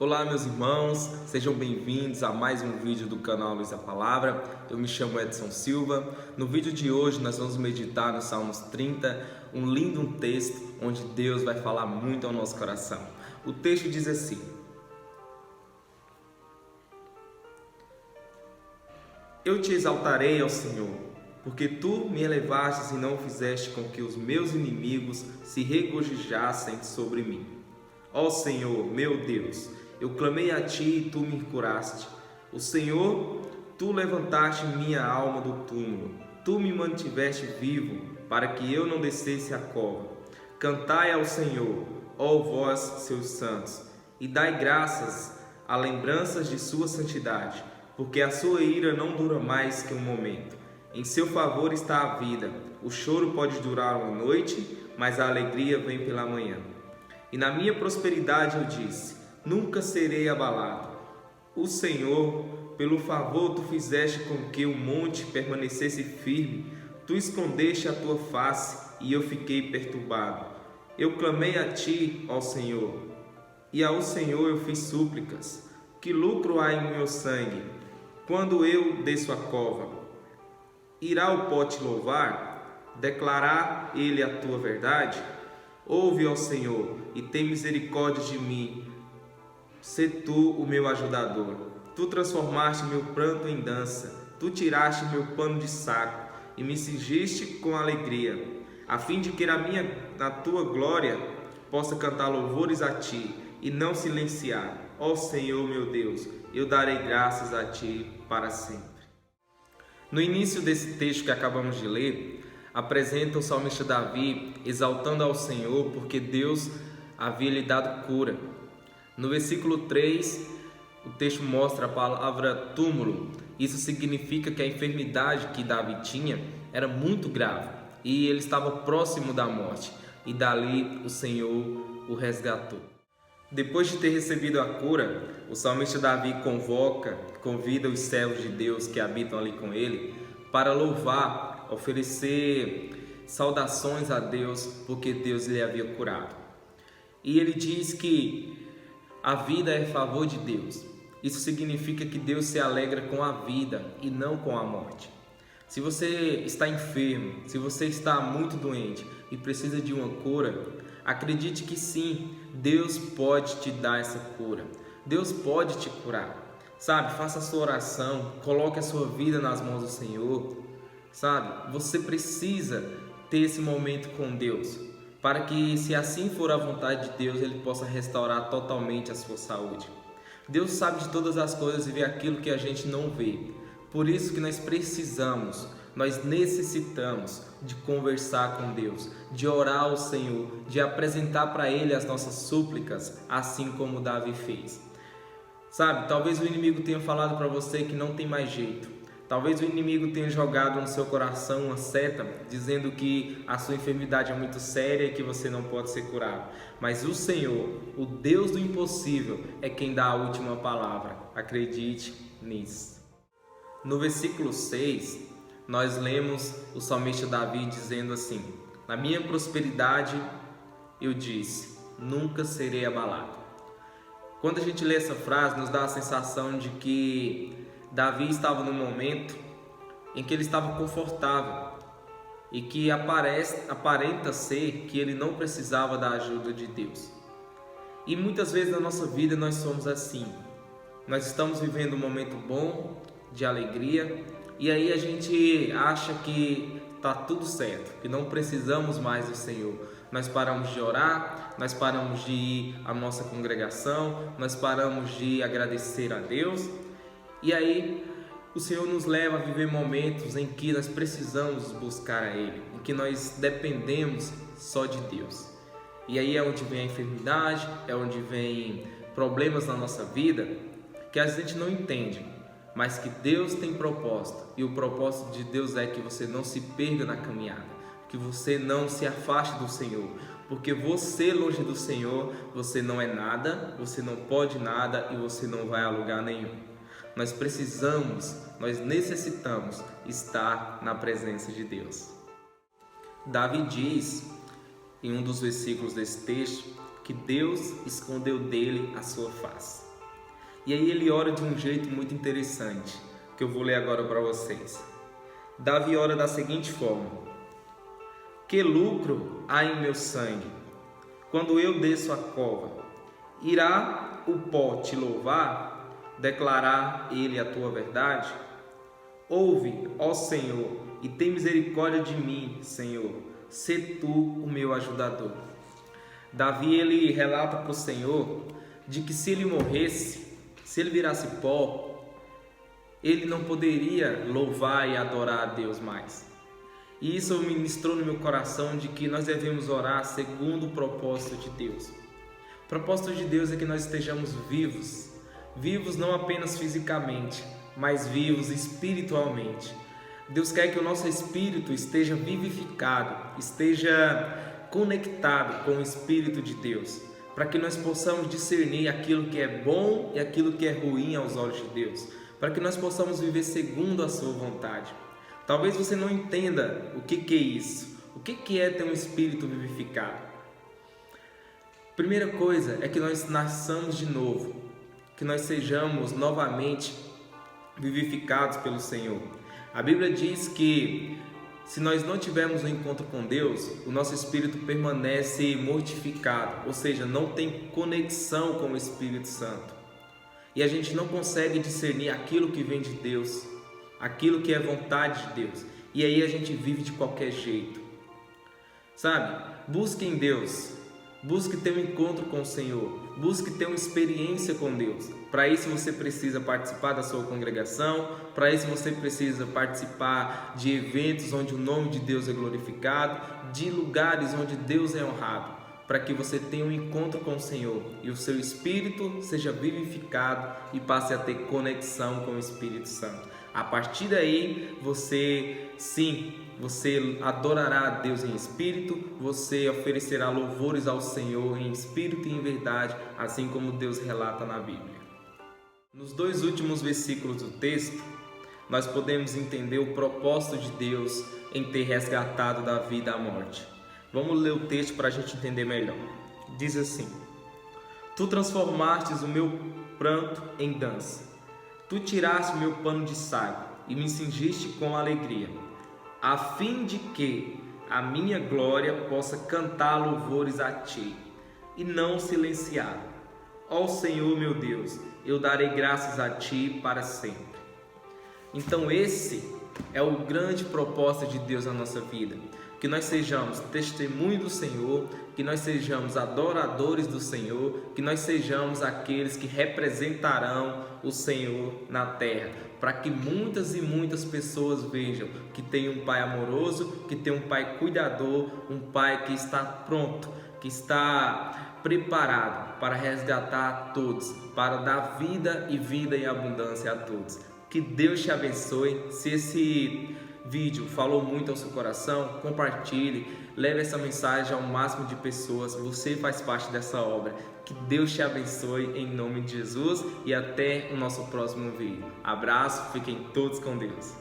Olá meus irmãos, sejam bem-vindos a mais um vídeo do canal Luz da Palavra. Eu me chamo Edson Silva. No vídeo de hoje nós vamos meditar no Salmos 30, um lindo texto onde Deus vai falar muito ao nosso coração. O texto diz assim: Eu te exaltarei ao Senhor, porque tu me elevastes e não fizeste com que os meus inimigos se regozijassem sobre mim. Ó Senhor, meu Deus, eu clamei a ti e tu me curaste. O Senhor, tu levantaste minha alma do túmulo. Tu me mantiveste vivo, para que eu não descesse a cova. Cantai ao Senhor, ó vós, seus santos, e dai graças a lembranças de sua santidade, porque a sua ira não dura mais que um momento. Em seu favor está a vida. O choro pode durar uma noite, mas a alegria vem pela manhã. E na minha prosperidade eu disse: nunca serei abalado. O Senhor, pelo favor, tu fizeste com que o monte permanecesse firme. Tu escondeste a tua face e eu fiquei perturbado. Eu clamei a ti, ó Senhor, e ao Senhor eu fiz súplicas. Que lucro há em meu sangue quando eu desço a cova? Irá o pó te louvar? Declarar ele a tua verdade? Ouve, ó Senhor, e tem misericórdia de mim. Sê tu o meu ajudador. Tu transformaste meu pranto em dança. Tu tiraste meu pano de saco e me cingiste com alegria, a fim de que na tua glória possa cantar louvores a ti e não silenciar. Ó Senhor meu Deus, eu darei graças a ti para sempre. No início desse texto que acabamos de ler, apresenta o salmista Davi exaltando ao Senhor porque Deus havia lhe dado cura. No versículo 3, o texto mostra a palavra túmulo. Isso significa que a enfermidade que Davi tinha era muito grave e ele estava próximo da morte, e dali o Senhor o resgatou. Depois de ter recebido a cura, o salmista Davi convida os servos de Deus que habitam ali com ele para louvar, oferecer saudações a Deus porque Deus lhe havia curado. E ele diz que a vida é favor de Deus. Isso significa que Deus se alegra com a vida e não com a morte. Se você está enfermo, se você está muito doente e precisa de uma cura, acredite que sim, Deus pode te dar essa cura. Deus pode te curar. Sabe, faça a sua oração, coloque a sua vida nas mãos do Senhor. Sabe, você precisa ter esse momento com Deus, para que, se assim for a vontade de Deus, Ele possa restaurar totalmente a sua saúde. Deus sabe de todas as coisas e vê aquilo que a gente não vê. Por isso que nós necessitamos de conversar com Deus, de orar ao Senhor, de apresentar para Ele as nossas súplicas, assim como Davi fez. Sabe, talvez o inimigo tenha falado para você que não tem mais jeito. Talvez o inimigo tenha jogado no seu coração uma seta, dizendo que a sua enfermidade é muito séria e que você não pode ser curado. Mas o Senhor, o Deus do impossível, é quem dá a última palavra. Acredite nisso. No versículo 6, nós lemos o salmista Davi dizendo assim: na minha prosperidade eu disse, nunca serei abalado. Quando a gente lê essa frase, nos dá a sensação de que Davi estava num momento em que ele estava confortável e que aparenta ser que ele não precisava da ajuda de Deus. E muitas vezes na nossa vida nós somos assim. Nós estamos vivendo um momento bom, de alegria, e aí a gente acha que está tudo certo, que não precisamos mais do Senhor. Nós paramos de orar, nós paramos de ir à nossa congregação, nós paramos de agradecer a Deus. E aí o Senhor nos leva a viver momentos em que nós precisamos buscar a Ele, em que nós dependemos só de Deus. E aí é onde vem a enfermidade, é onde vem problemas na nossa vida que a gente não entende, mas que Deus tem propósito. E o propósito de Deus é que você não se perda na caminhada, que você não se afaste do Senhor, porque você longe do Senhor, você não é nada, você não pode nada e você não vai a lugar nenhum. Nós necessitamos estar na presença de Deus. Davi diz, em um dos versículos desse texto, que Deus escondeu dele a sua face. E aí ele ora de um jeito muito interessante, que eu vou ler agora para vocês. Davi ora da seguinte forma: que lucro há em meu sangue, quando eu desço a cova? Irá o pó te louvar, declarar ele a tua verdade? Ouve, ó Senhor, e tem misericórdia de mim, Senhor, sê tu o meu ajudador. Davi ele relata para o Senhor de que se ele morresse, se ele virasse pó, ele não poderia louvar e adorar a Deus mais. E isso ministrou no meu coração de que nós devemos orar segundo o propósito de Deus. O propósito de Deus é que nós estejamos vivos, vivos não apenas fisicamente, mas vivos espiritualmente. Deus quer que o nosso espírito esteja vivificado, esteja conectado com o Espírito de Deus, para que nós possamos discernir aquilo que é bom e aquilo que é ruim aos olhos de Deus, para que nós possamos viver segundo a sua vontade. Talvez você não entenda o que é isso, o que é ter um espírito vivificado. Primeira coisa é que nós nasçamos de novo, que nós sejamos novamente vivificados pelo Senhor. A Bíblia diz que se nós não tivermos um encontro com Deus, o nosso espírito permanece mortificado, ou seja, não tem conexão com o Espírito Santo. E a gente não consegue discernir aquilo que vem de Deus, aquilo que é vontade de Deus. E aí a gente vive de qualquer jeito. Sabe? Busque em Deus. Busque ter um encontro com o Senhor. Busque ter uma experiência com Deus. Para isso você precisa participar da sua congregação. Para isso você precisa participar de eventos onde o nome de Deus é glorificado, de lugares onde Deus é honrado, para que você tenha um encontro com o Senhor e o seu espírito seja vivificado e passe a ter conexão com o Espírito Santo. A partir daí, você adorará a Deus em espírito, você oferecerá louvores ao Senhor em espírito e em verdade, assim como Deus relata na Bíblia. Nos 2 últimos versículos do texto, nós podemos entender o propósito de Deus em ter resgatado Davi da morte. Vamos ler o texto para a gente entender melhor. Diz assim: Tu transformastes o meu pranto em dança. Tu tiraste o meu pano de saco e me cingiste com alegria, a fim de que a minha glória possa cantar louvores a Ti e não silenciar. Ó Senhor meu Deus, eu darei graças a Ti para sempre. Então esse é o grande propósito de Deus na nossa vida, que nós sejamos testemunho do Senhor, que nós sejamos adoradores do Senhor, que nós sejamos aqueles que representarão o Senhor na terra, para que muitas e muitas pessoas vejam que tem um Pai amoroso, que tem um Pai cuidador, um Pai que está pronto, que está preparado para resgatar a todos, para dar vida e vida em abundância a todos. Que Deus te abençoe. Se esse vídeo falou muito ao seu coração, compartilhe, leve essa mensagem ao máximo de pessoas. Você faz parte dessa obra. Que Deus te abençoe em nome de Jesus e até o nosso próximo vídeo. Abraço, fiquem todos com Deus.